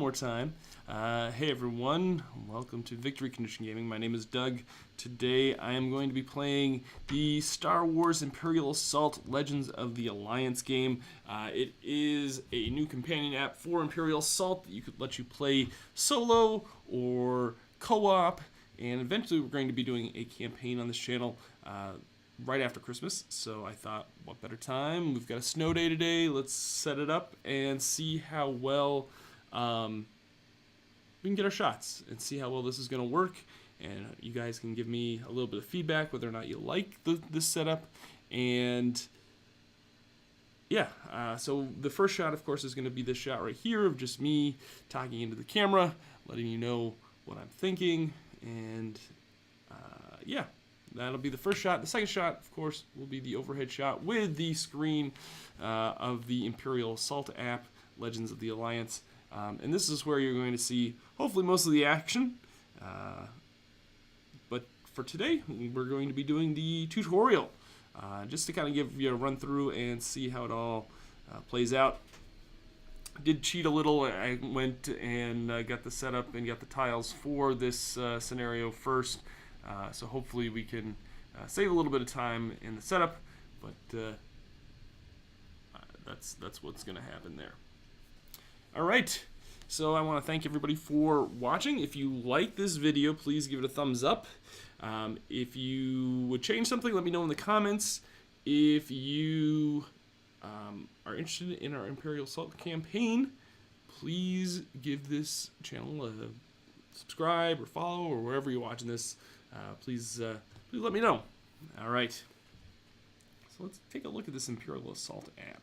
more time. Hey everyone, welcome to Victory Condition Gaming. My name is Doug. Today I am going to be playing the Star Wars Imperial Assault Legends of the Alliance game. It is a new companion app for Imperial Assault that you could let you play solo or co-op, and eventually we're going to be doing a campaign on this channel right after Christmas. So I thought, what better time? We've got a snow day today. Let's set it up and see how well we can get our shots and see how well this is going to work. And you guys can give me a little bit of feedback whether or not you like this setup. And yeah, so the first shot, of course, is going to be this shot right here of just me talking into the camera, letting you know what I'm thinking. And yeah, that'll be the first shot. The second shot, of course, will be the overhead shot with the screen of the Imperial Assault app, Legends of the Alliance. And this is where you're going to see, hopefully, most of the action. But for today, we're going to be doing the tutorial, just to kind of give you a run through and see how it all plays out. I did cheat a little. I went and got the setup and got the tiles for this scenario first. So hopefully we can save a little bit of time in the setup, but that's what's going to happen there. All right, so I want to thank everybody for watching. If you like this video, please give it a thumbs up. If you would change something, let me know in the comments. If you are interested in our Imperial Assault campaign, please give this channel a subscribe or follow, or wherever you're watching this. Please let me know. All right. So let's take a look at this Imperial Assault app.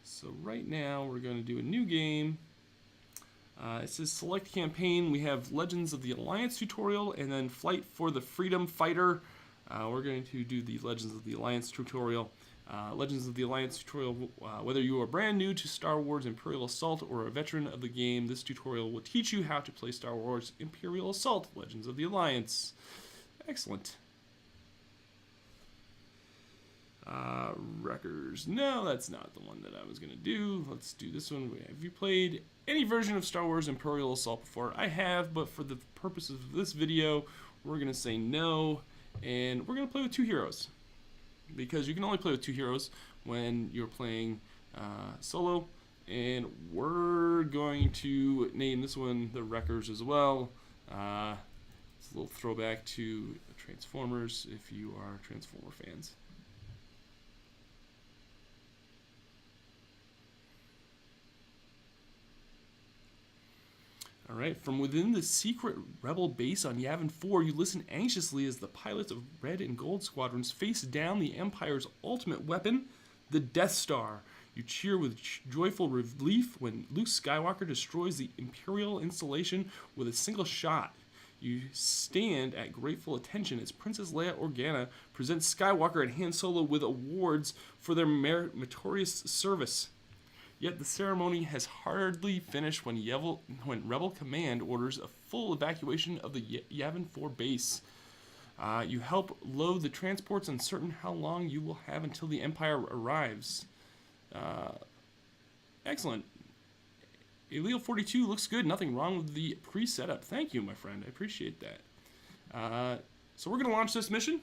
So right now we're going to do a new game. It says select campaign. We have Legends of the Alliance tutorial and then Flight for the Freedom Fighter. We're going to do the Legends of the Alliance tutorial. Legends of the Alliance tutorial, whether you are brand new to Star Wars Imperial Assault or a veteran of the game, this tutorial will teach you how to play Star Wars Imperial Assault, Legends of the Alliance. Excellent. Wreckers. No, that's not the one that I was going to do. Let's do this one. Have you played any version of Star Wars Imperial Assault before? I have, but for the purposes of this video, we're going to say no, and we're going to play with two heroes. Because you can only play with two heroes when you're playing solo, and we're going to name this one the Wreckers as well. It's a little throwback to Transformers if you are Transformer fans. Alright, from within the secret rebel base on Yavin 4, you listen anxiously as the pilots of Red and Gold squadrons face down the Empire's ultimate weapon, the Death Star. You cheer with joyful relief when Luke Skywalker destroys the Imperial installation with a single shot. You stand at grateful attention as Princess Leia Organa presents Skywalker and Han Solo with awards for their meritorious service. Yet the ceremony has hardly finished when Rebel Command orders a full evacuation of the Yavin 4 base. You help load the transports, uncertain how long you will have until the Empire arrives. Excellent. Elio 42 looks good. Nothing wrong with the pre-setup. Thank you, my friend. I appreciate that. So we're going to launch this mission.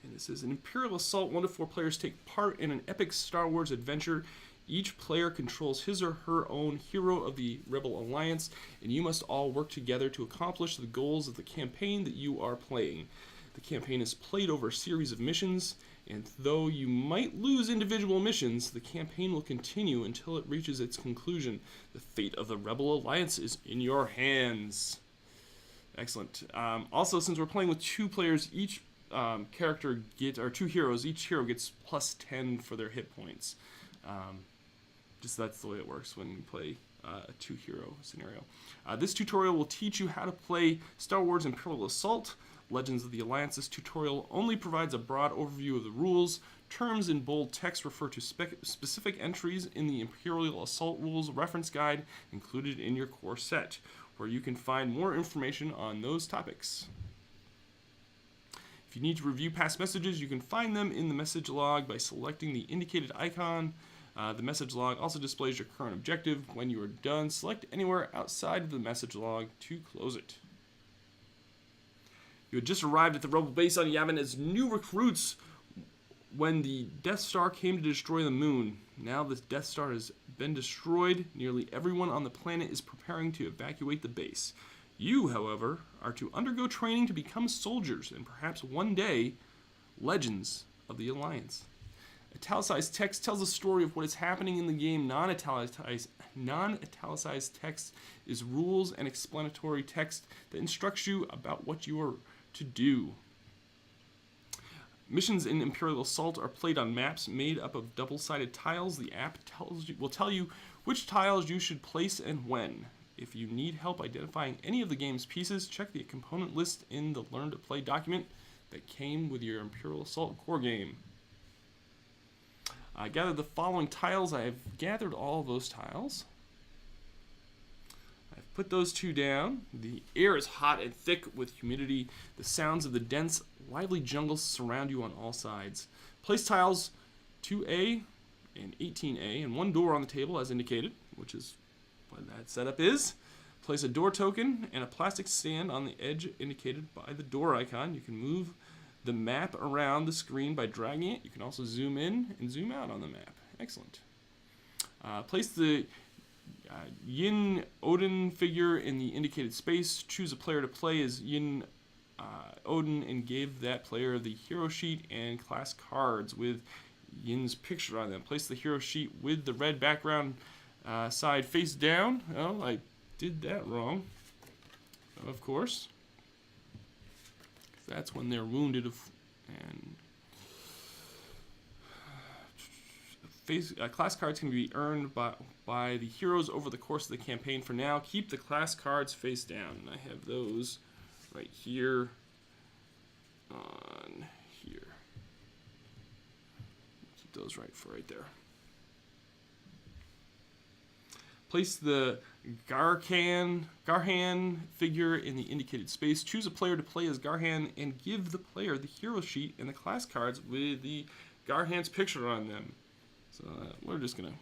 And it says, in Imperial Assault, 1 to 4 players take part in an epic Star Wars adventure. Each player controls his or her own hero of the Rebel Alliance, and you must all work together to accomplish the goals of the campaign that you are playing. The campaign is played over a series of missions, and though you might lose individual missions, the campaign will continue until it reaches its conclusion. The fate of the Rebel Alliance is in your hands. Excellent. Also, since we're playing with 2 players, each character gets, or 2 heroes, each hero gets plus 10 for their hit points. Just that's the way it works when you play a 2-hero scenario. This tutorial will teach you how to play Star Wars Imperial Assault, Legends of the Alliance. This tutorial only provides a broad overview of the rules. Terms in bold text refer to specific entries in the Imperial Assault Rules reference guide included in your core set, where you can find more information on those topics. If you need to review past messages, you can find them in the message log by selecting the indicated icon. The message log also displays your current objective. When you are done, select anywhere outside of the message log to close it. You had just arrived at the Rebel base on Yavin as new recruits when the Death Star came to destroy the moon. Now the Death Star has been destroyed. Nearly everyone on the planet is preparing to evacuate the base. You, however, are to undergo training to become soldiers and perhaps one day, legends of the Alliance. Italicized text tells a story of what is happening in the game. Non-italicized text is rules and explanatory text that instructs you about what you are to do. Missions in Imperial Assault are played on maps made up of double-sided tiles. The app will tell you which tiles you should place and when. If you need help identifying any of the game's pieces, check the component list in the Learn to Play document that came with your Imperial Assault core game. I gathered the following tiles. I have gathered all of those tiles. I've put those two down. The air is hot and thick with humidity. The sounds of the dense, lively jungle surround you on all sides. Place tiles 2A and 18A and one door on the table as indicated, which is what that setup is. Place a door token and a plastic stand on the edge indicated by the door icon. You can move the map around the screen by dragging it. You can also zoom in and zoom out on the map. Excellent. Place the Yin Odin figure in the indicated space. Choose a player to play as Yin Odin and give that player the hero sheet and class cards with Yin's picture on them. Place the hero sheet with the red background side face down. Oh, I did that wrong. Of course. That's when they're wounded and class cards can be earned by the heroes over the course of the campaign. For now, keep the class cards face down. I have those right here on here. Keep those right there. Place the Garhan figure in the indicated space. Choose a player to play as Garhan and give the player the hero sheet and the class cards with the Garhan's picture on them. So we're just gonna,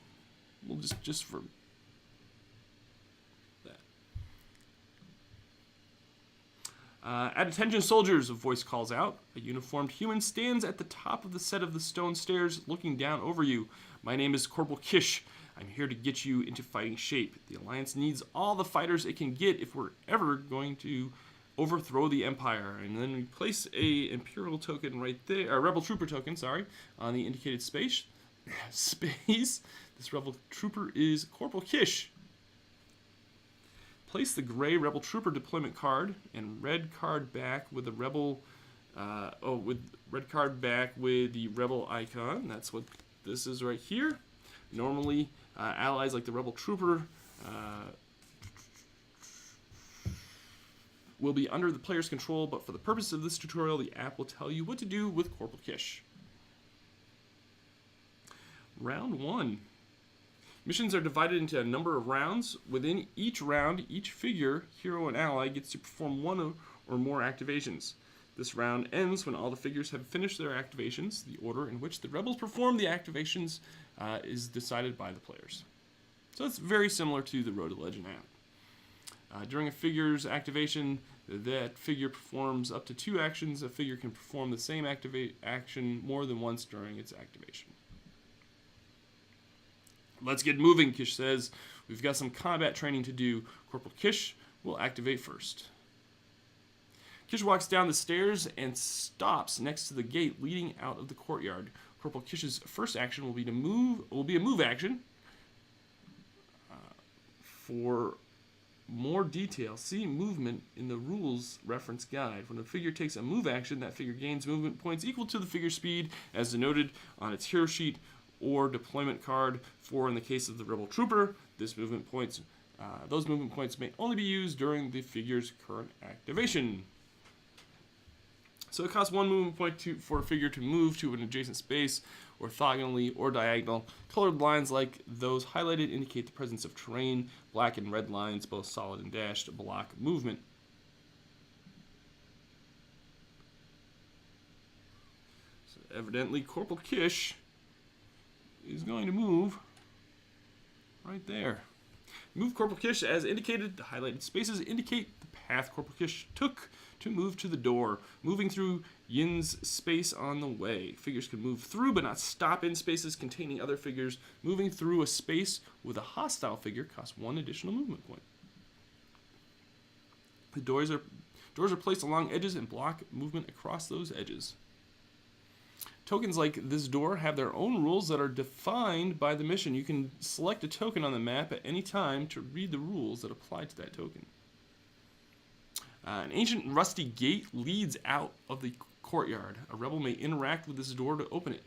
we'll just for that. At attention soldiers, a voice calls out. A uniformed human stands at the top of the set of the stone stairs looking down over you. My name is Corporal Kish. I'm here to get you into fighting shape. The Alliance needs all the fighters it can get if we're ever going to overthrow the Empire. And then we place a Imperial token right there, a Rebel Trooper token, sorry, on the indicated space. This Rebel Trooper is Corporal Kish. Place the gray Rebel Trooper deployment card and red card back with the Rebel, red card back with the Rebel icon. That's what this is right here. Normally, allies like the Rebel Trooper will be under the player's control, but for the purpose of this tutorial, the app will tell you what to do with Corporal Kish. Round 1. Missions are divided into a number of rounds. Within each round, each figure, hero and ally, gets to perform one or more activations. This round ends when all the figures have finished their activations. The order in which the rebels perform the activations is decided by the players. So it's very similar to the Road to Legend app. During a figure's activation, that figure performs up to 2 actions. A figure can perform the same action more than once during its activation. Let's get moving, Kish says. We've got some combat training to do. Corporal Kish will activate first. Kish walks down the stairs and stops next to the gate leading out of the courtyard. Corporal Kish's first action will be a move action. For more detail, see movement in the rules reference guide. When a figure takes a move action, that figure gains movement points equal to the figure's speed as denoted on its hero sheet or deployment card. For in the case of the Rebel Trooper, those movement points may only be used during the figure's current activation. So it costs 1 movement point for a figure to move to an adjacent space, orthogonally or diagonal. Colored lines like those highlighted indicate the presence of terrain. Black and red lines, both solid and dashed, block movement. evidently Corporal Kish is going to move right there. Move Corporal Kish as indicated. The highlighted spaces indicate the path Corporal Kish took to move to the door, moving through Yin's space on the way. Figures can move through but not stop in spaces containing other figures. Moving through a space with a hostile figure costs 1 additional movement point. The doors are placed along edges and block movement across those edges. Tokens like this door have their own rules that are defined by the mission. You can select a token on the map at any time to read the rules that apply to that token. An ancient rusty gate leads out of the courtyard. A rebel may interact with this door to open it.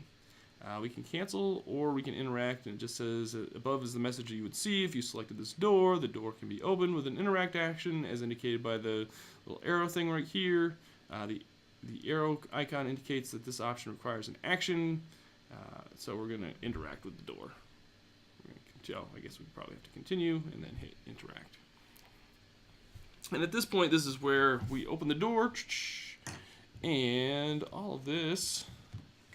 We can cancel or we can interact, and it just says above is the message you would see if you selected this door. The door can be opened with an interact action as indicated by the little arrow thing right here. The arrow icon indicates that this option requires an action, so we're going to interact with the door. I guess we probably have to continue and then hit interact. And at this point, this is where we open the door, and all of this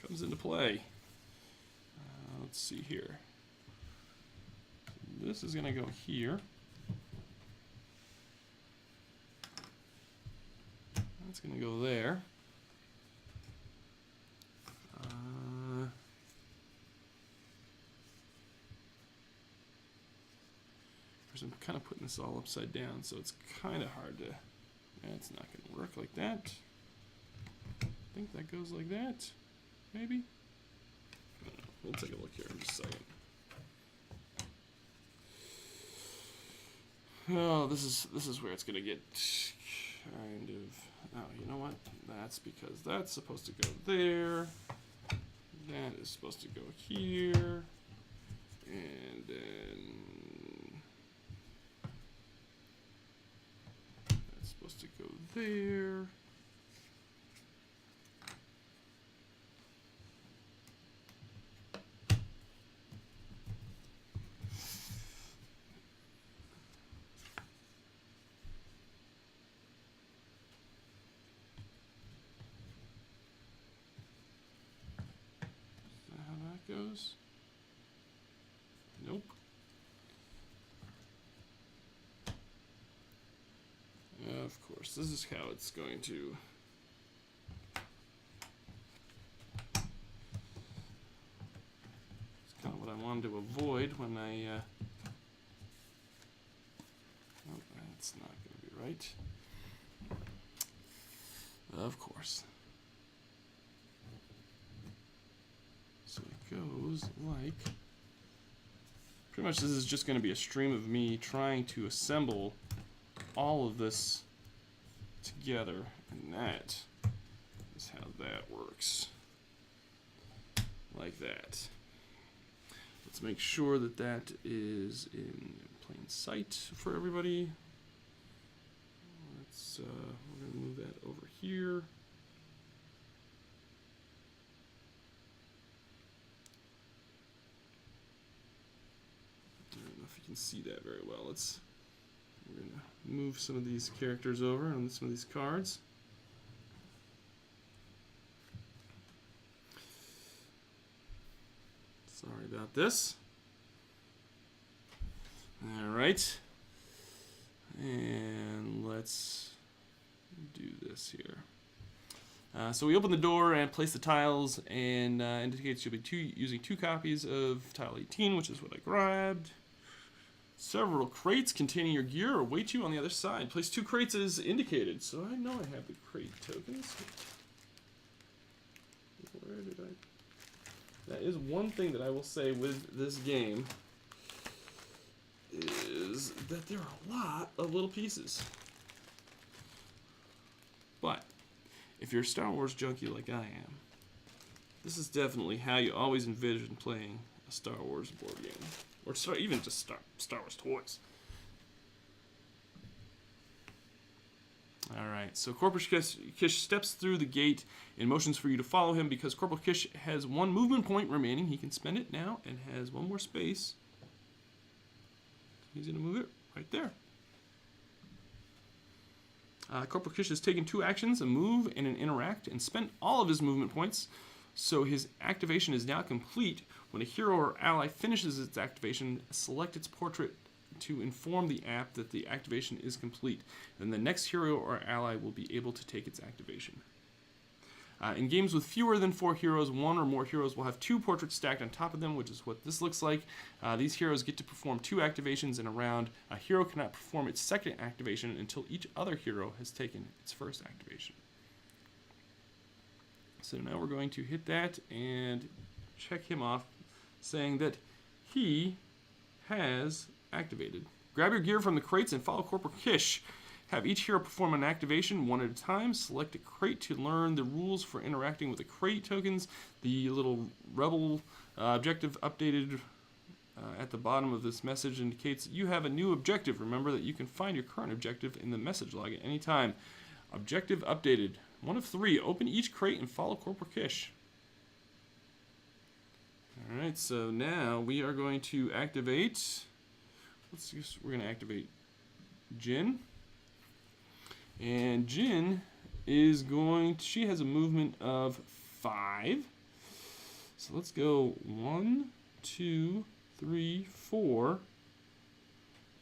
comes into play. Let's see here. This is going to go here. That's going to go there. I'm kind of putting this all upside down, so it's kind of hard to... It's not going to work like that. I think that goes like that. Maybe? I don't know. We'll take a look here in just a second. Oh, this is where it's going to get kind of... Oh, you know what? That's because that's supposed to go there. That is supposed to go here. And then... supposed to go there. Is that how that goes? Nope. Of course, this is how it's going to... It's kind of what I wanted to avoid when I... Oh, that's not going to be right. Of course. So it goes like... Pretty much this is just going to be a stream of me trying to assemble all of this together, and that is how that works. Like that. Let's make sure that that is in plain sight for everybody. We're going to move that over here. I don't know if you can see that very well. We're going to move some of these characters over on some of these cards. Sorry about this. Alright. And let's do this here. So we open the door and place the tiles, and indicates you'll be using 2 copies of tile 18, which is what I grabbed. Several crates containing your gear await you on the other side. Place 2 crates as indicated. So I know I have the crate tokens. Where did I... That is one thing that I will say with this game, is that there are a lot of little pieces. But if you're a Star Wars junkie like I am, this is definitely how you always envision playing a Star Wars board game. Or even just Star Wars toys. Alright, so Corporal Kish steps through the gate and motions for you to follow him. Because Corporal Kish has 1 movement point remaining, he can spend it now and has 1 more space. He's going to move it right there. Corporal Kish has taken 2 actions, a move and an interact, and spent all of his movement points. So his activation is now complete. When a hero or ally finishes its activation, select its portrait to inform the app that the activation is complete. Then the next hero or ally will be able to take its activation. In games with fewer than 4 heroes, 1 or more heroes will have 2 portraits stacked on top of them, which is what this looks like. These heroes get to perform 2 activations in a round. A hero cannot perform its second activation until each other hero has taken its first activation. So now we're going to hit that and check him off, saying that he has activated. Grab your gear from the crates and follow Corporal Kish. Have each hero perform an activation one at a time. Select a crate to learn the rules for interacting with the crate tokens. The little rebel objective updated at the bottom of this message indicates that you have a new objective. Remember that you can find your current objective in the message log at any time. Objective updated. 1 of 3. Open each crate and follow Corporal Kish. Alright, so now we are going to activate... we're going to activate Jin. And Jin is going to, she has a movement of 5. So let's go 1, 2, 3, 4.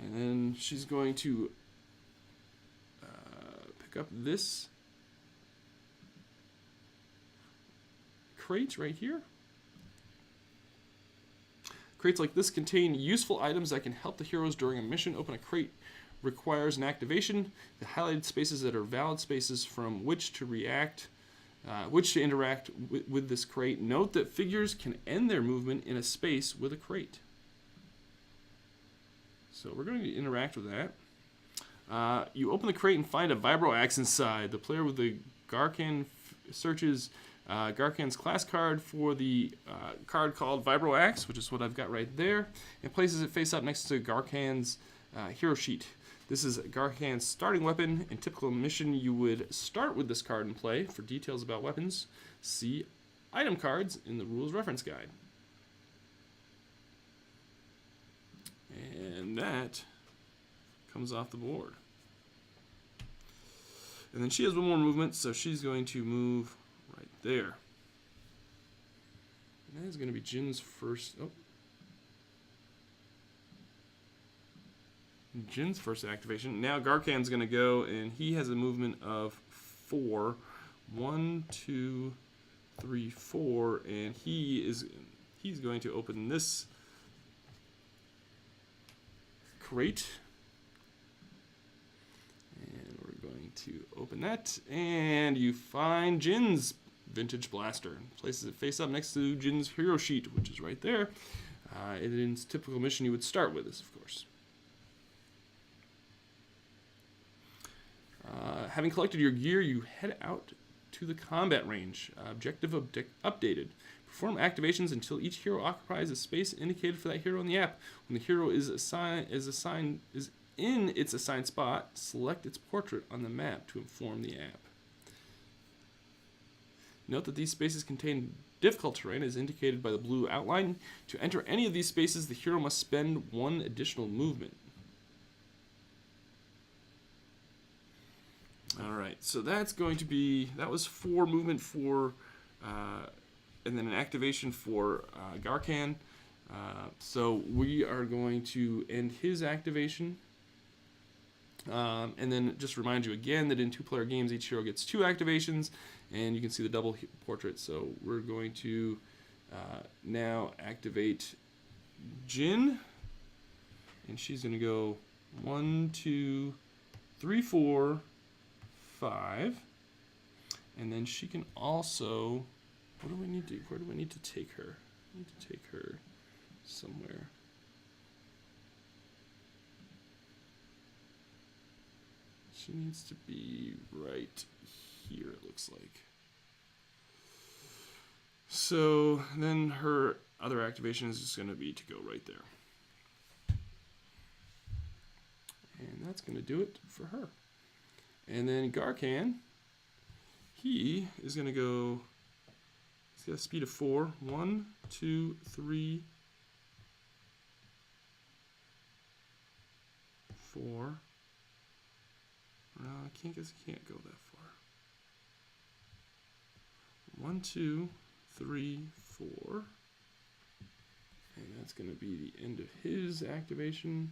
And then she's going to pick up this crate right here. Crates like this contain useful items that can help the heroes during a mission. Open a crate requires an activation. The highlighted spaces that are valid spaces from which to interact with this crate. Note that figures can end their movement in a space with a crate. So we're going to interact with that. You open the crate and find a vibro axe inside. The player with the Garkan searches Garkan's class card for the card called Vibro Axe, which is what I've got right there, and places it face up next to Garkan's hero sheet. This is Garkan's starting weapon. In typical mission, you would start with this card in play. For details about weapons, see item cards in the rules reference guide. And that comes off the board. And then she has one more movement, so she's going to move right there. And that is going to be Jin's first... Jin's first activation. Now Garkan's going to go, and he has a movement of 4. 1, 2, 3, 4, and he's going to open this crate. And we're going to open that, and you find Jin's vintage blaster. Places it face up next to Jin's hero sheet, which is right there. In its typical mission, you would start with this, of course. Having collected your gear, you head out to the combat range. Objective updated. Perform activations until each hero occupies a space indicated for that hero in the app. When the hero is in its assigned spot, select its portrait on the map to inform the app. Note that these spaces contain difficult terrain as indicated by the blue outline. To enter any of these spaces, the hero must spend 1 additional movement. Alright, so that's going to be, that was 4 movement for, and then an activation for Garkan. So we are going to end his activation. And then just remind you again that in 2-player games, each hero gets 2 activations, and you can see the double portrait. So we're going to now activate Jin, and she's going to go 1, 2, 3, 4, 5, and then she can also, what do we need to, where do we need to take her? I need to take her somewhere. She needs to be right here, it looks like. So then her other activation is just going to be to go right there. And that's going to do it for her. And then Garkan, he is going to go, he's got a speed of 4. 1, 2, 3, 4. No, I guess I can't go that far. 1, 2, 3, 4. And that's going to be the end of his activation.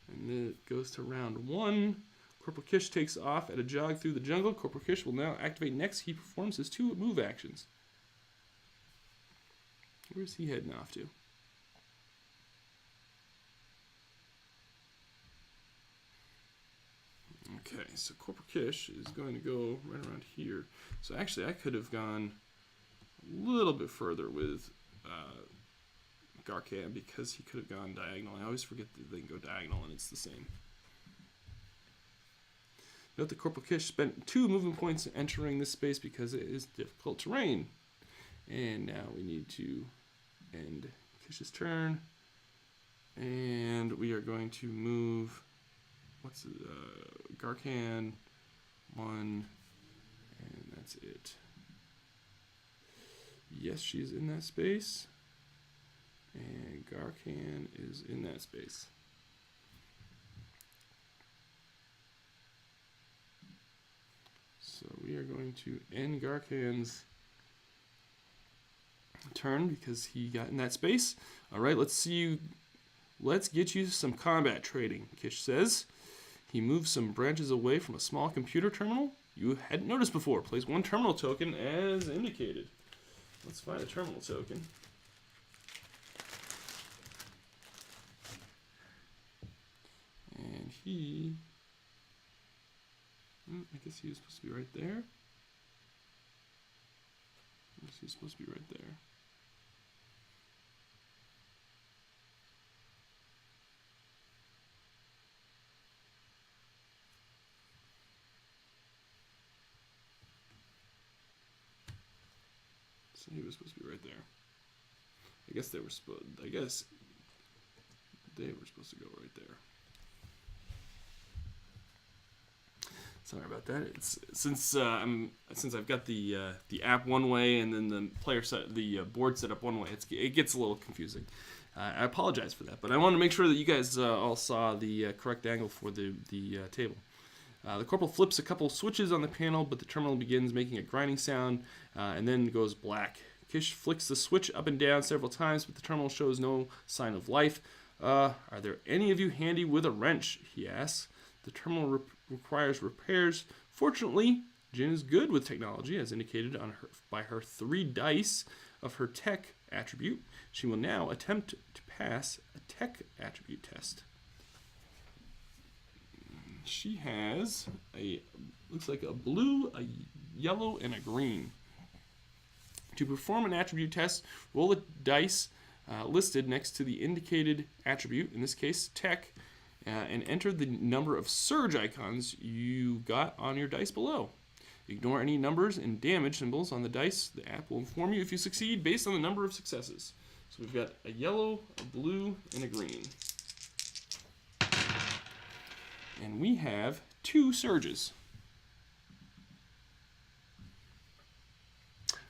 And then it goes to round 1. Corporal Kish takes off at a jog through the jungle. Corporal Kish will now activate next. He performs his 2 move actions. Where's he heading off to? Okay, so Corporal Kish is going to go right around here. So actually, I could have gone a little bit further with Garkan because he could have gone diagonal. I always forget that they can go diagonal and it's the same. Note that Corporal Kish spent 2 movement points entering this space because it is difficult terrain. And now we need to end Kish's turn. And we are going to move, Garkan 1, and that's it. Yes, she's in that space. And Garkan is in that space. So we are going to end Garkan's turn because he got in that space. All right, let's get you some combat trading, Kish says. He moves some branches away from a small computer terminal you hadn't noticed before. Place 1 terminal token as indicated. Let's find a terminal token. And I guess he was supposed to be right there. I guess he's supposed to be right there. So he was supposed to be right there. I guess they were supposed to go right there. Sorry about that. It's since I've got the app one way and then the board set up one way. It gets a little confusing. I apologize for that, but I wanted to make sure that you guys all saw the correct angle for the table. The corporal flips a couple switches on the panel, but the terminal begins making a grinding sound and then goes black. Kish flicks the switch up and down several times, but the terminal shows no sign of life. Are there any of you handy with a wrench? He asks. The terminal requires repairs. Fortunately, Jin is good with technology, as indicated by her 3 dice of her tech attribute. She will now attempt to pass a tech attribute test. She has looks like a blue, a yellow, and a green. To perform an attribute test, roll the dice listed next to the indicated attribute, in this case tech, and enter the number of surge icons you got on your dice below. Ignore any numbers and damage symbols on the dice. The app will inform you if you succeed based on the number of successes. So we've got a yellow, a blue, and a green. And we have 2 surges.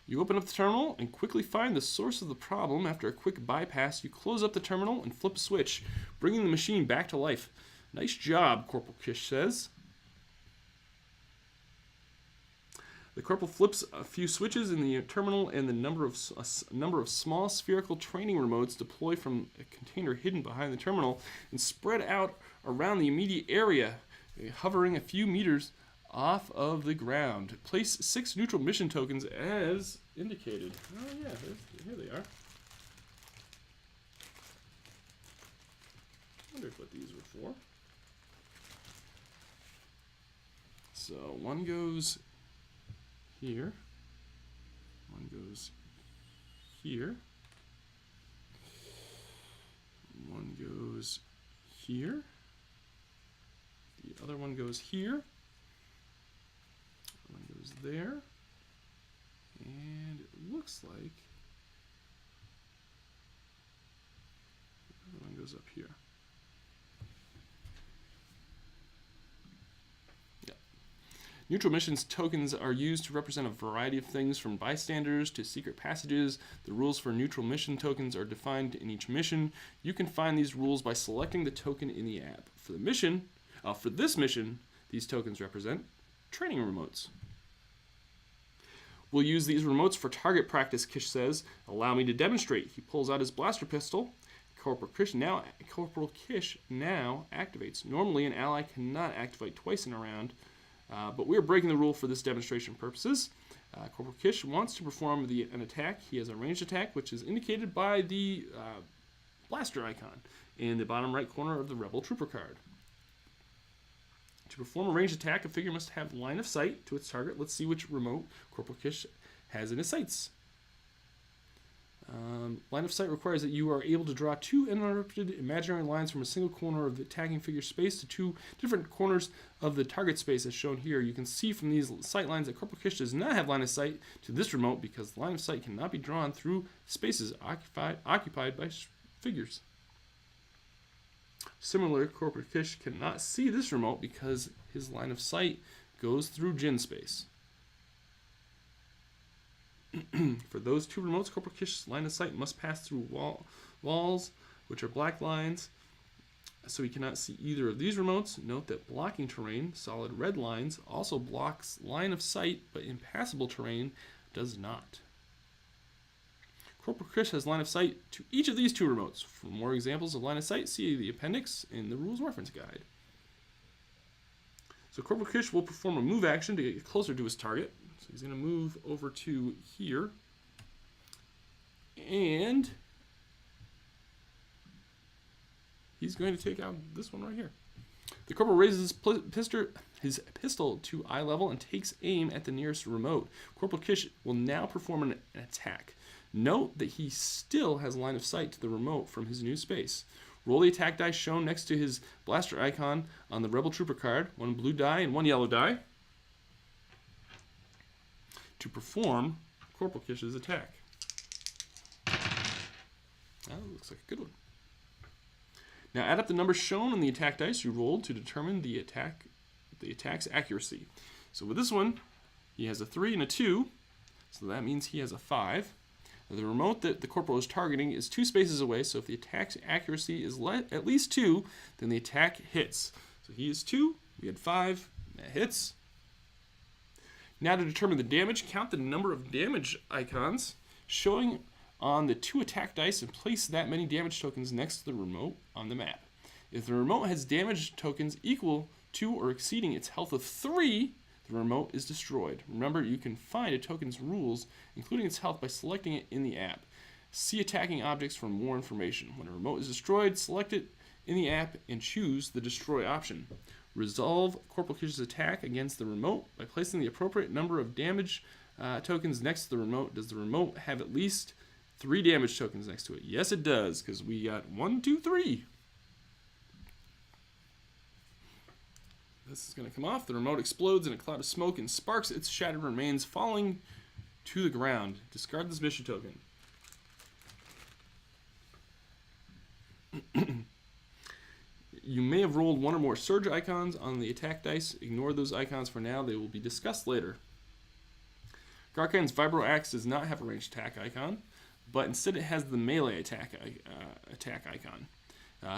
You open up the terminal and quickly find the source of the problem. After a quick bypass, you close up the terminal and flip a switch, bringing the machine back to life. Nice job, Corporal Kish says. The corporal flips a few switches in the terminal, and a number of small spherical training remotes deploy from a container hidden behind the terminal and spread out around the immediate area, hovering a few meters off of the ground. Place 6 neutral mission tokens as indicated. Oh yeah, here they are. Wondered what these were for. So one goes here. One goes here. One goes here. The other one goes here. One goes there. And it looks like the other one goes up here. Yeah. Neutral missions tokens are used to represent a variety of things from bystanders to secret passages. The rules for neutral mission tokens are defined in each mission. You can find these rules by selecting the token in the app. For this mission, these tokens represent training remotes. We'll use these remotes for target practice, Kish says. Allow me to demonstrate. He pulls out his blaster pistol. Corporal Kish now activates. Normally, an ally cannot activate twice in a round, but we are breaking the rule for this demonstration purposes. Corporal Kish wants to perform an attack. He has a ranged attack, which is indicated by the blaster icon in the bottom right corner of the Rebel Trooper card. To perform a ranged attack, a figure must have line of sight to its target. Let's see which remote Corporal Kish has in his sights. Line of sight requires that you are able to draw 2 uninterrupted imaginary lines from a single corner of the attacking figure's space to 2 different corners of the target space, as shown here. You can see from these sight lines that Corporal Kish does not have line of sight to this remote because the line of sight cannot be drawn through spaces occupied by figures. Similarly, Corporal Kish cannot see this remote because his line of sight goes through Jin space. For those 2 remotes, Corporal Kish's line of sight must pass through walls, which are black lines, so he cannot see either of these remotes. Note that blocking terrain, solid red lines, also blocks line of sight, but impassable terrain does not. Corporal Kish has line of sight to each of these 2 remotes. For more examples of line of sight, see the appendix in the Rules Reference Guide. So Corporal Kish will perform a move action to get closer to his target. So he's going to move over to here. And he's going to take out this one right here. The Corporal raises his pistol to eye level and takes aim at the nearest remote. Corporal Kish will now perform an attack. Note that he still has line of sight to the remote from his new space. Roll the attack die shown next to his blaster icon on the Rebel Trooper card, 1 blue die and 1 yellow die, to perform Corporal Kish's attack. That looks like a good one. Now add up the numbers shown on the attack dice you rolled to determine the attack's accuracy. So with this one, he has a 3 and a 2, so that means he has a 5. Now the remote that the Corporal is targeting is 2 spaces away, so if the attack's accuracy is at least 2, then the attack hits. So he is 2, we had 5, that hits. Now to determine the damage, count the number of damage icons showing on the 2 attack dice and place that many damage tokens next to the remote on the map. If the remote has damage tokens equal to or exceeding its health of 3, the remote is destroyed. Remember, you can find a token's rules, including its health, by selecting it in the app. See attacking objects for more information. When a remote is destroyed, select it in the app and choose the destroy option. Resolve Corporal Kish's attack against the remote by placing the appropriate number of damage tokens next to the remote. Does the remote have at least 3 damage tokens next to it? Yes, it does, because we got 1, 2, 3. This is going to come off. The remote explodes in a cloud of smoke and sparks. Its shattered remains falling to the ground. Discard this mission token. You may have rolled 1 or more surge icons on the attack dice. Ignore those icons for now. They will be discussed later. Garkan's Vibro Axe does not have a ranged attack icon, but instead it has the melee attack icon.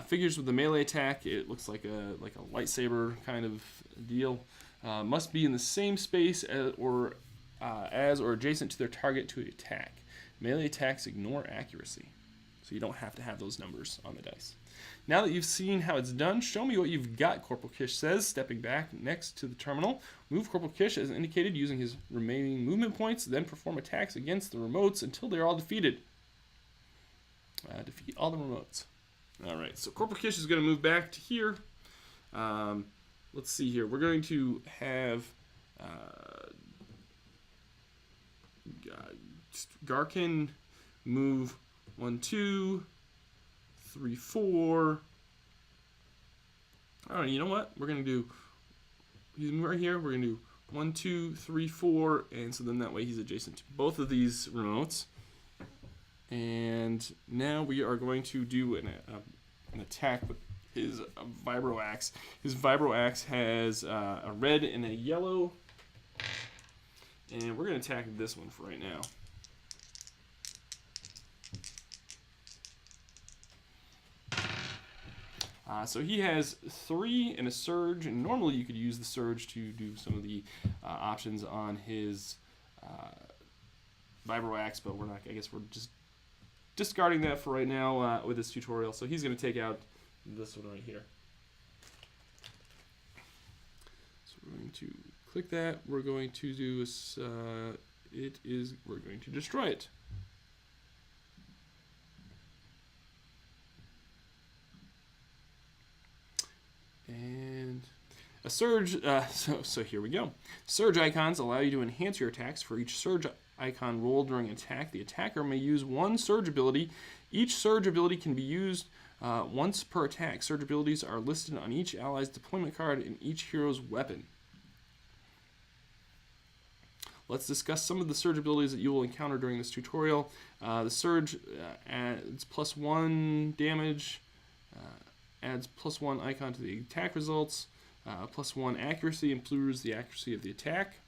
Figures with the melee attack, it looks like a lightsaber kind of deal, must be in the same space as or adjacent to their target to attack. Melee attacks ignore accuracy, so you don't have to have those numbers on the dice. Now that you've seen how it's done, show me what you've got, Corporal Kish says, stepping back next to the terminal. Move Corporal Kish as indicated using his remaining movement points, then perform attacks against the remotes until they're all defeated. Defeat all the remotes. Alright, so Corporal Kish is going to move back to here. Let's see here. We're going to have Garkan move 1, 2, 3, 4. Alright, you know what? We're going to do, he's right here, we're going to do 1, 2, 3, 4, and so then that way he's adjacent to both of these remotes. And now we are going to do an attack with his Vibro Axe. His Vibro Axe has a red and a yellow. And we're going to attack this one for right now. So he has 3 and a surge, and normally you could use the surge to do some of the options on his Vibro Axe, but we're not. I guess we're just discarding that for right now with this tutorial. So he's going to take out this one right here. So we're going to click that. We're going to do this. We're going to destroy it. And a surge. So here we go. Surge icons allow you to enhance your attacks. For each surge icon rolled during attack, the attacker may use one surge ability. Each surge ability can be used once per attack. Surge abilities are listed on each ally's deployment card and each hero's weapon. Let's discuss some of the surge abilities that you will encounter during this tutorial. The surge adds +1 damage, adds +1 icon to the attack results, +1 accuracy, improves the accuracy of the attack.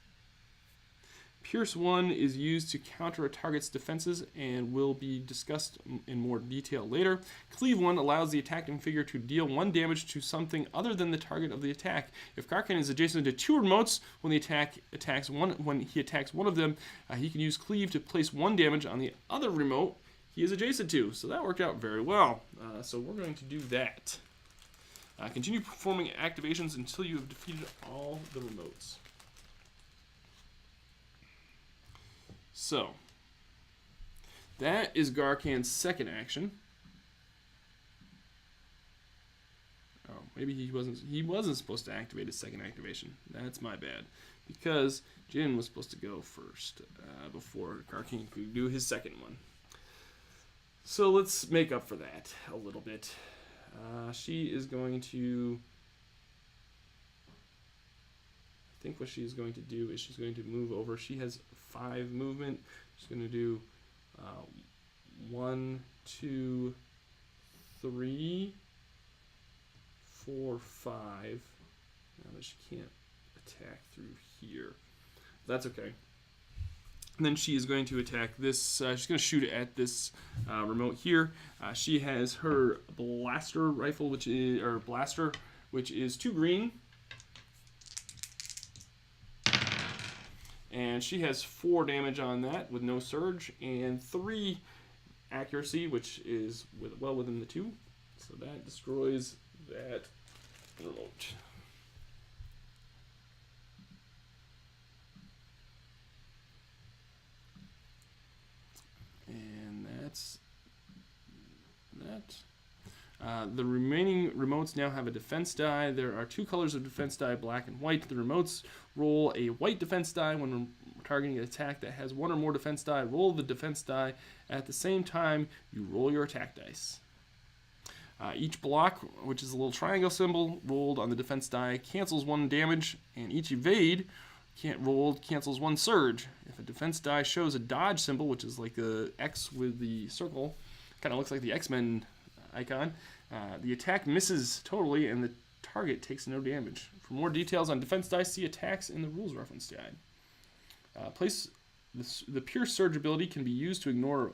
Pierce 1 is used to counter a target's defenses and will be discussed in more detail later. Cleave 1 allows the attacking figure to deal 1 damage to something other than the target of the attack. If Garkan is adjacent to 2 remotes when he attacks one of them, he can use Cleave to place 1 damage on the other remote he is adjacent to. So that worked out very well. So we're going to do that. Continue performing activations until you have defeated all the remotes. So, that is Garkan's second action. Oh, maybe he wasn't supposed to activate his second activation. That's my bad. Because Jin was supposed to go first before Garkan could do his second one. So let's make up for that a little bit. She is going to... I think what she's going to do is she's going to move over. She has 5 movement. She's going to do 1, 2, 3, 4, 5. Now that she can't attack through here. That's okay. And then she is going to attack this. She's going to shoot at this remote here. She has her blaster rifle, which is 2 green. And she has 4 damage on that with no surge, and 3 accuracy, which is well within the 2. So that destroys that remote. And that's that. The remaining remotes now have a defense die. There are 2 colors of defense die, black and white. The remotes roll a white defense die when targeting an attack that has 1 or more defense die. Roll the defense die at the same time you roll your attack dice. Each block, which is a little triangle symbol, rolled on the defense die cancels 1 damage, and each evade rolled cancels 1 surge. If a defense die shows a dodge symbol, which is like the X with the circle, kind of looks like the X-Men icon, the attack misses totally and the target takes no damage. For more details on defense dice, see attacks in the rules reference guide. The pure surge ability can be used to ignore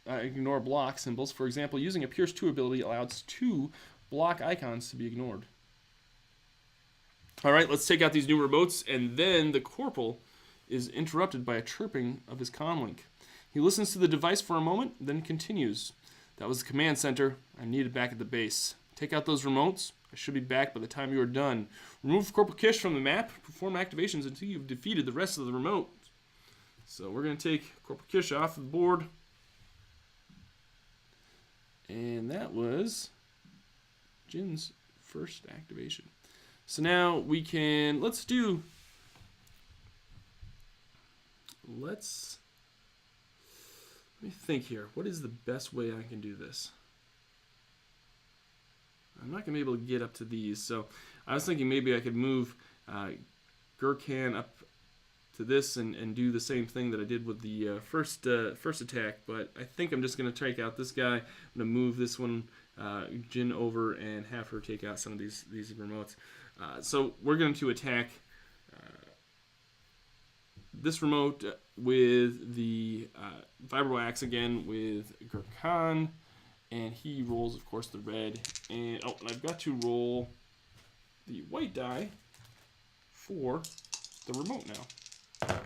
ignore block symbols. For example, using a Pierce 2 ability allows 2 block icons to be ignored. Alright, let's take out these new remotes, and then the Corporal is interrupted by a chirping of his comlink. He listens to the device for a moment, then continues. That was the command center. I'm needed back at the base. Take out those remotes. I should be back by the time you are done. Remove Corporal Kish from the map. Perform activations until you've defeated the rest of the remote. So we're going to take Corporal Kish off the board. And that was Jin's first activation. So now we can, let me think here. What is the best way I can do this? I'm not going to be able to get up to these, so I was thinking maybe I could move Gurkhan up to this and do the same thing that I did with the first attack, but I think I'm just going to take out this guy. I'm going to move this one, Jin, over and have her take out some of these remotes. So we're going to attack this remote with the Vibro Axe again with Gurkhan, and he rolls, of course, the red. And I've got to roll the white die for the remote now.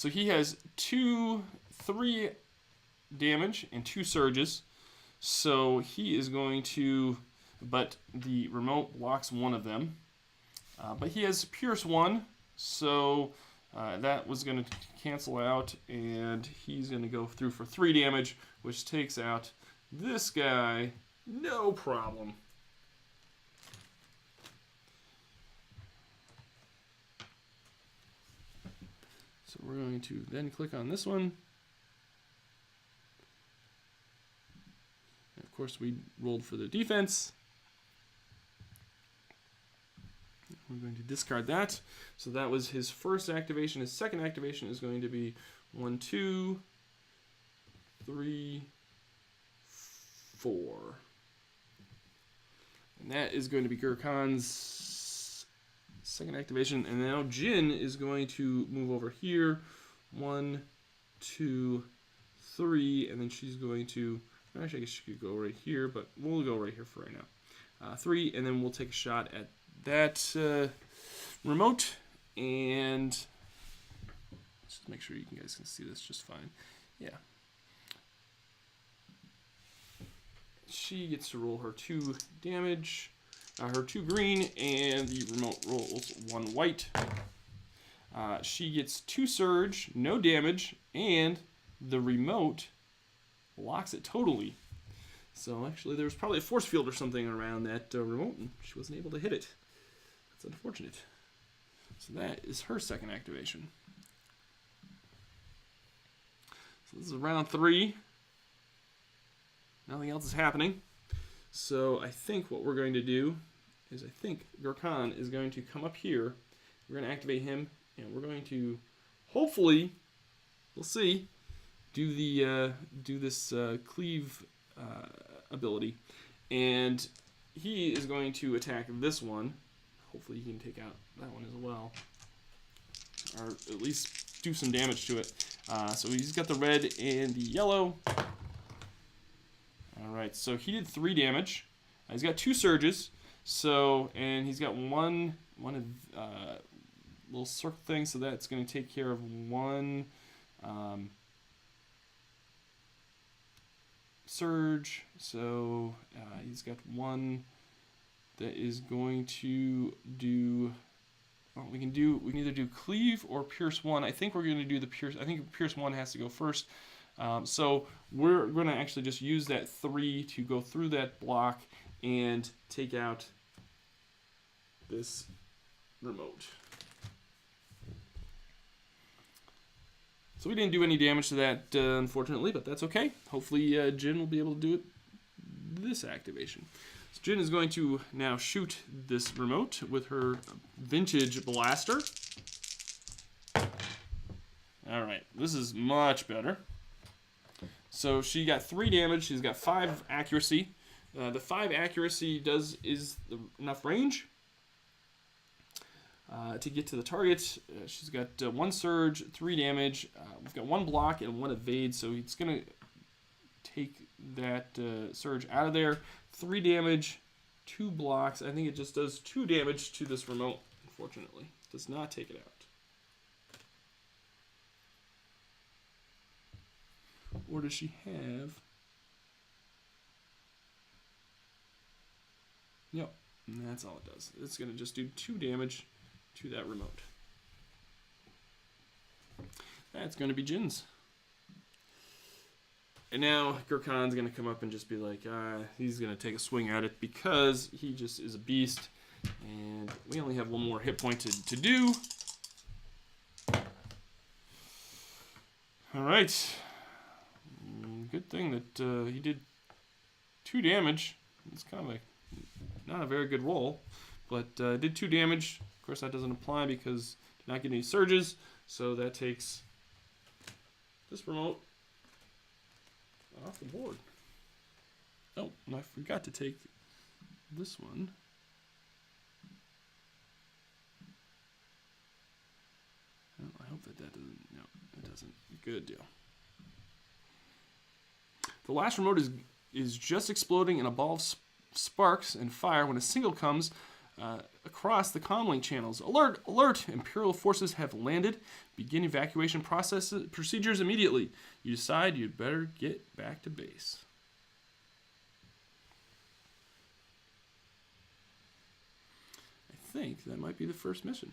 So he has 3 damage and 2 surges. So he is going to, but the remote blocks one of them. But he has Pierce 1, so that was going to cancel out, and he's going to go through for 3 damage, which takes out this guy, no problem. So we're going to then click on this one. And of course, we rolled for the defense. We're going to discard that. So that was his first activation. His second activation is going to be 1, 2, 3, 4. And that is going to be Gurkhan's second activation. And now Jin is going to move over here. 1, 2, 3. And then she's going to, actually I guess she could go right here, but we'll go right here for right now. 3, and then we'll take a shot at that remote, and just make sure you guys can see this just fine. Yeah. She gets to roll her 2 damage, her 2 green, and the remote rolls 1 white. She gets 2 surge, no damage, and the remote blocks it totally. So actually there was probably a force field or something around that remote, and she wasn't able to hit it. That's unfortunate. So that is her second activation. So this is round 3. Nothing else is happening. So I think what we're going to do is I think Gurkhan is going to come up here. We're going to activate him, and we're going to hopefully, we'll see, do this cleave ability, and he is going to attack this one. Hopefully he can take out that one as well, or at least do some damage to it. So he's got the red and the yellow. Alright, so he did 3 damage. He's got 2 surges, so, and he's got one little circle thing, so that's going to take care of 1 surge. So he's got 1 that is going to do, well, we can either do cleave or pierce 1. I think we're going to do the pierce. I think pierce 1 has to go first. So we're going to actually just use that 3 to go through that block and take out this remote. So we didn't do any damage to that, unfortunately, but that's okay. Hopefully Jin will be able to do it this activation. So Jin is going to now shoot this remote with her vintage blaster. Alright, this is much better. So she got 3 damage, she's got 5 accuracy. The 5 accuracy is enough range to get to the target. She's got 1 surge, 3 damage. We've got 1 block and 1 evade, so it's going to take that surge out of there. 3 damage, 2 blocks. I think it just does 2 damage to this remote, unfortunately. It does not take it out. Or does she have? Yep, and that's all it does. It's going to just do 2 damage to that remote. That's going to be Jin's. And now Gurkhan's going to come up and just be like, he's going to take a swing at it because he just is a beast. And we only have 1 more hit point to do. Alright. Good thing that he did 2 damage. It's kind of like not a very good roll, but did 2 damage. Of course, that doesn't apply because did not get any surges, so that takes this remote off the board. Oh, and I forgot to take this one. Well, I hope that doesn't. No, it doesn't. Good deal. The last remote is just exploding in a ball of sparks and fire. When a single comes, across the comlink channels. Alert! Alert! Imperial forces have landed. Begin evacuation procedures immediately. You decide you'd better get back to base. I think that might be the first mission.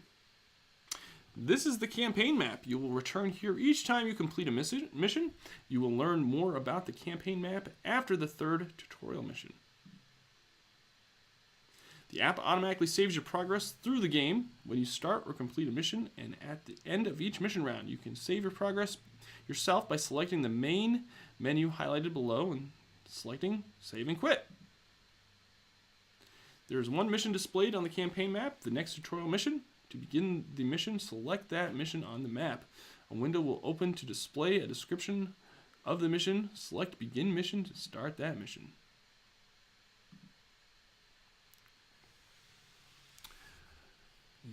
This is the campaign map. You will return here each time you complete a mission. You will learn more about the campaign map after the third tutorial mission. The app automatically saves your progress through the game when you start or complete a mission, and at the end of each mission round, you can save your progress yourself by selecting the main menu highlighted below and selecting Save and Quit. There is one mission displayed on the campaign map, the next tutorial mission. To begin the mission, select that mission on the map. A window will open to display a description of the mission. Select Begin Mission to start that mission.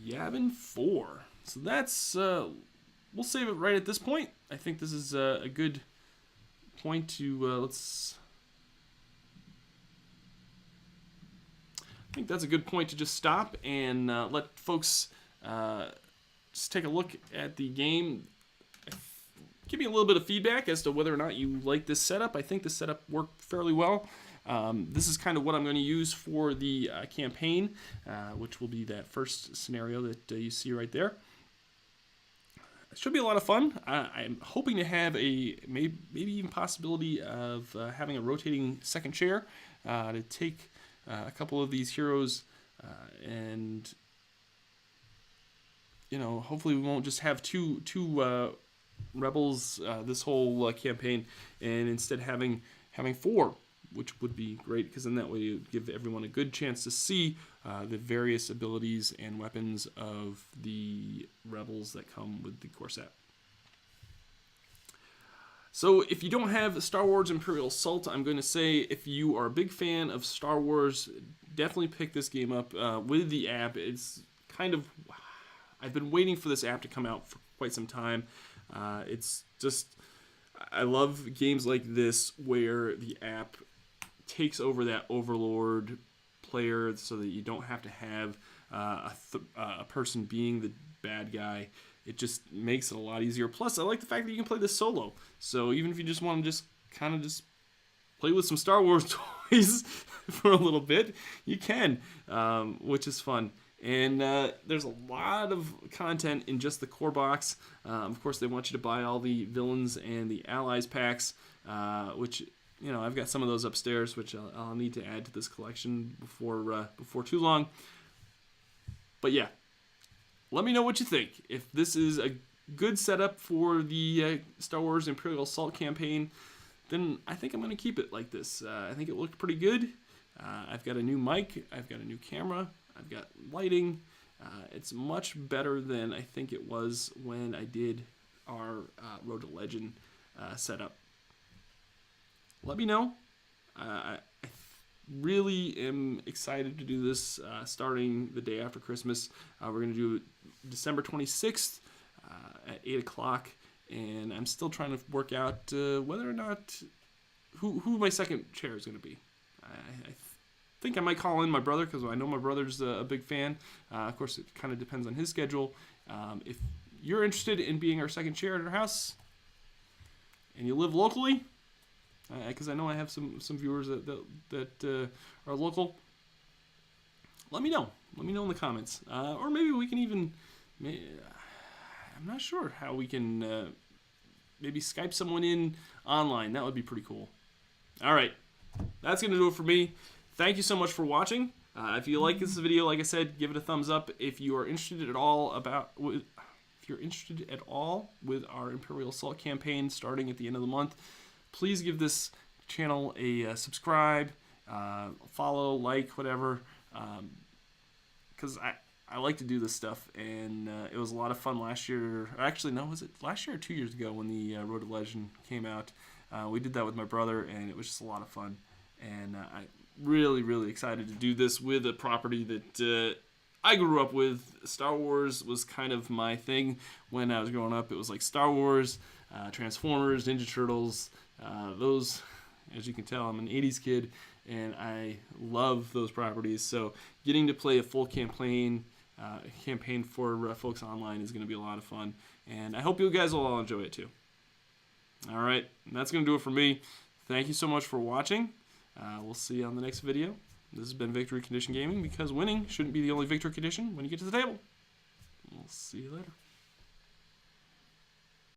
Yavin 4. So that's, we'll save it right at this point. I think this is a good point to, I think that's a good point to just stop and let folks just take a look at the game. Give me a little bit of feedback as to whether or not you like this setup. I think the setup worked fairly well. This is kind of what I'm going to use for the campaign, which will be that first scenario that you see right there. It should be a lot of fun. I'm hoping to have a maybe even possibility of having a rotating second chair to take a couple of these heroes and, you know, hopefully we won't just have two rebels this whole campaign, and instead having 4, which would be great, because then that way you give everyone a good chance to see the various abilities and weapons of the rebels that come with the core set. So if you don't have Star Wars Imperial Assault, I'm going to say if you are a big fan of Star Wars, definitely pick this game up with the app. It's kind of, I've been waiting for this app to come out for quite some time. It's just, I love games like this where the app takes over that overlord player so that you don't have to have a person being the bad guy. It just makes it a lot easier. Plus, I like the fact that you can play this solo. So even if you just want to just kind of just play with some Star Wars toys for a little bit, you can, which is fun. And there's a lot of content in just the core box. Of course, they want you to buy all the villains and the allies packs, which, you know, I've got some of those upstairs, which I'll need to add to this collection before too long. But yeah, let me know what you think. If this is a good setup for the Star Wars Imperial Assault campaign, then I think I'm going to keep it like this. I think it looked pretty good. I've got a new mic. I've got a new camera. I've got lighting. It's much better than I think it was when I did our Road to Legend setup. Let me know. I really am excited to do this starting the day after Christmas. We're going to do it December 26th at 8 o'clock, and I'm still trying to work out whether or not who my second chair is going to be. I think I might call in my brother, because I know my brother's a big fan. Of course, it kind of depends on his schedule. If you're interested in being our second chair at our house, and you live locally, because I know I have some viewers that are local, let me know. Let me know in the comments. Or maybe we can even, I'm not sure how we can maybe Skype someone in online. That would be pretty cool. All right, that's going to do it for me. Thank you so much for watching. If you like this video, like I said, give it a thumbs up. If you are interested at all with our Imperial Assault campaign starting at the end of the month, please give this channel a subscribe, follow, like, whatever, because I like to do this stuff, and it was a lot of fun last year. Actually, no, was it last year or 2 years ago when the Road to Legend came out? We did that with my brother, and it was just a lot of fun, and I really excited to do this with a property that I grew up with. Star Wars was kind of my thing when I was growing up. It was like Star Wars, Transformers, Ninja Turtles, those, As you can tell, I'm an 80s kid, and I love those properties. So getting to play a full campaign for folks online is going to be a lot of fun, and I hope you guys will all enjoy it too. All right, and that's going to do it for me. Thank you so much for watching. We'll see you on the next video. This has been Victory Condition Gaming, because winning shouldn't be the only victory condition when you get to the table. We'll see you later.